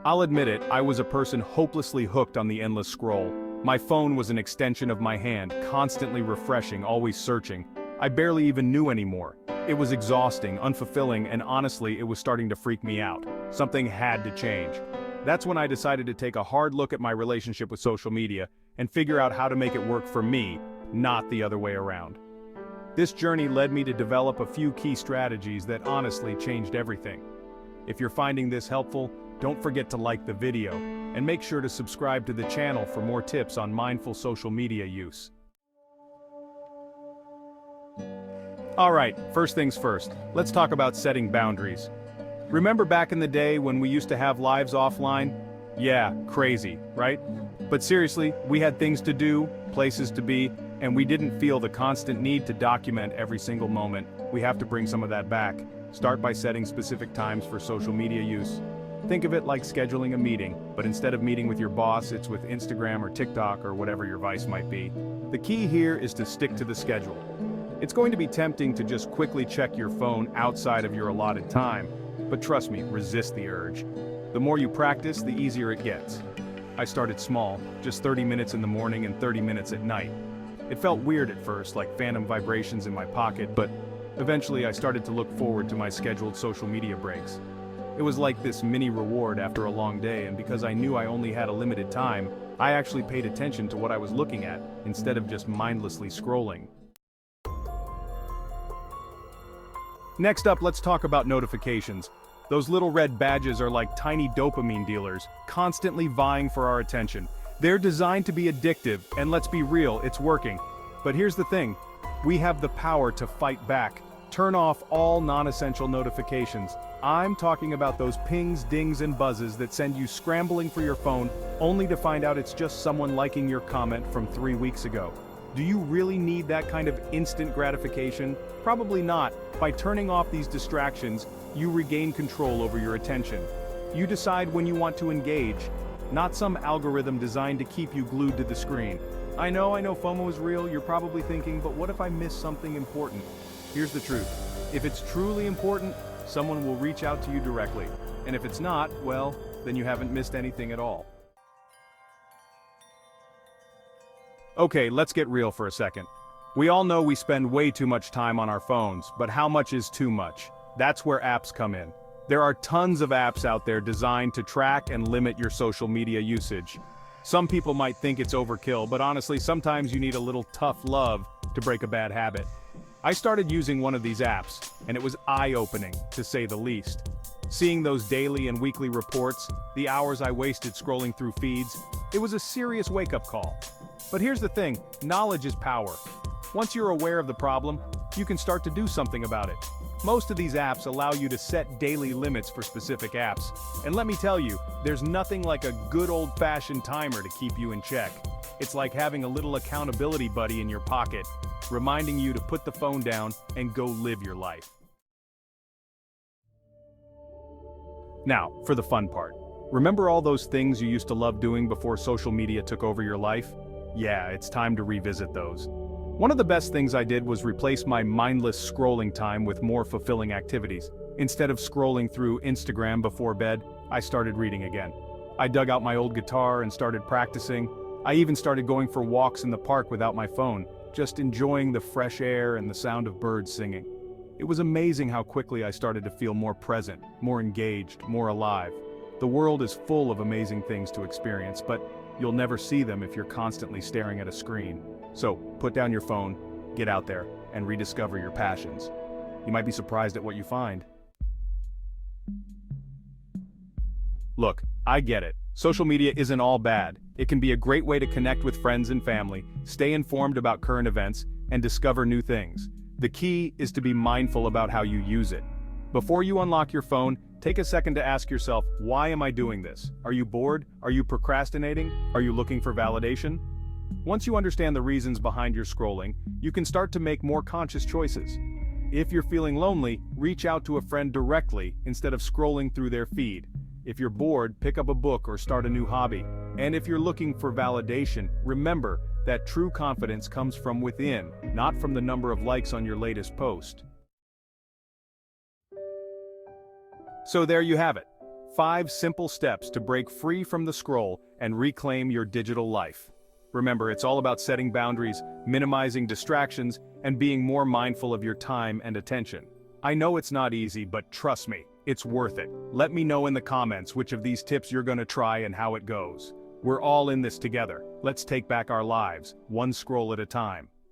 I'll admit it, I was a person hopelessly hooked on the endless scroll. My phone was an extension of my hand, constantly refreshing, always searching. I barely even knew anymore. It was exhausting, unfulfilling, and honestly, it was starting to freak me out. Something had to change. That's when I decided to take a hard look at my relationship with social media and figure out how to make it work for me, not the other way around. This journey led me to develop a few key strategies that honestly changed everything. If you're finding this helpful, don't forget to like the video, and make sure to subscribe to the channel for more tips on mindful social media use. Alright, first things first, let's talk about setting boundaries. Remember back in the day when we used to have lives offline? Yeah, crazy, right? But seriously, we had things to do, places to be, and we didn't feel the constant need to document every single moment. We have to bring some of that back. Start by setting specific times for social media use. Think of it like scheduling a meeting, but instead of meeting with your boss, it's with Instagram or TikTok or whatever your vice might be. The key here is to stick to the schedule. It's going to be tempting to just quickly check your phone outside of your allotted time, but trust me, resist the urge. The more you practice, the easier it gets. I started small, just 30 minutes in the morning and 30 minutes at night. It felt weird at first, like phantom vibrations in my pocket, but eventually I started to look forward to my scheduled social media breaks. It was like this mini reward after a long day, and because I knew I only had a limited time, I actually paid attention to what I was looking at, instead of just mindlessly scrolling. Next up, let's talk about notifications. Those little red badges are like tiny dopamine dealers, constantly vying for our attention. They're designed to be addictive, and let's be real, it's working. But here's the thing, we have the power to fight back. Turn off all non-essential notifications. I'm talking about those pings, dings, and buzzes that send you scrambling for your phone, only to find out it's just someone liking your comment from 3 weeks ago. Do you really need that kind of instant gratification? Probably not. By turning off these distractions, you regain control over your attention. You decide when you want to engage, not some algorithm designed to keep you glued to the screen. I know FOMO is real, you're probably thinking, but what if I miss something important? Here's the truth. If it's truly important, someone will reach out to you directly. And if it's not, well, then you haven't missed anything at all. Okay, let's get real for a second. We all know we spend way too much time on our phones, but how much is too much? That's where apps come in. There are tons of apps out there designed to track and limit your social media usage. Some people might think it's overkill, but honestly, sometimes you need a little tough love to break a bad habit. I started using one of these apps, and it was eye-opening, to say the least. Seeing those daily and weekly reports, the hours I wasted scrolling through feeds, it was a serious wake-up call. But here's the thing, knowledge is power. Once you're aware of the problem, you can start to do something about it. Most of these apps allow you to set daily limits for specific apps. And let me tell you, there's nothing like a good old-fashioned timer to keep you in check. It's like having a little accountability buddy in your pocket, reminding you to put the phone down and go live your life. Now, for the fun part. Remember all those things you used to love doing before social media took over your life? Yeah, it's time to revisit those. One of the best things I did was replace my mindless scrolling time with more fulfilling activities. Instead of scrolling through Instagram before bed, I started reading again. I dug out my old guitar and started practicing. I even started going for walks in the park without my phone, just enjoying the fresh air and the sound of birds singing. It was amazing how quickly I started to feel more present, more engaged, more alive. The world is full of amazing things to experience, but you'll never see them if you're constantly staring at a screen. So, put down your phone, get out there, and rediscover your passions. You might be surprised at what you find. Look, I get it. Social media isn't all bad. It can be a great way to connect with friends and family, stay informed about current events, and discover new things. The key is to be mindful about how you use it. Before you unlock your phone, take a second to ask yourself, why am I doing this? Are you bored? Are you procrastinating? Are you looking for validation? Once you understand the reasons behind your scrolling, you can start to make more conscious choices. If you're feeling lonely, reach out to a friend directly instead of scrolling through their feed. If you're bored, pick up a book or start a new hobby. And if you're looking for validation, remember that true confidence comes from within, not from the number of likes on your latest post. So there you have it. 5 simple steps to break free from the scroll and reclaim your digital life. Remember, it's all about setting boundaries, minimizing distractions, and being more mindful of your time and attention. I know it's not easy, but trust me, it's worth it. Let me know in the comments which of these tips you're gonna try and how it goes. We're all in this together. Let's take back our lives, one scroll at a time.